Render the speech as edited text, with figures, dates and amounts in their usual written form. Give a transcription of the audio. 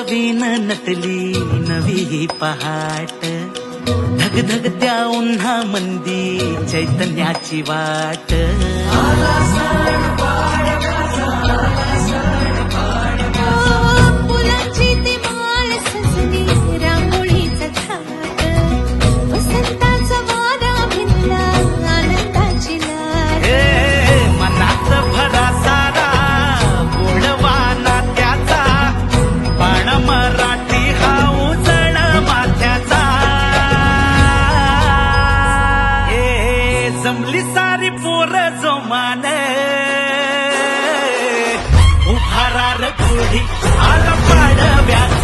नवीन नटली नवी ही पहाट, धगधगत्या उन्हा मंदी चैतन्याची वाट. फुलांची ती माळ सजली रांगोळीचं थाट, वसंताचा वारा भिनला आनंदाची लाट. हे मनात भरा सारा गोडवा नात्याचा, बाण मराठी हा उजळ माथ्याचा. हे जमली सारी पोर जोमाने, उभारार गोडी आला पाडव्याचा.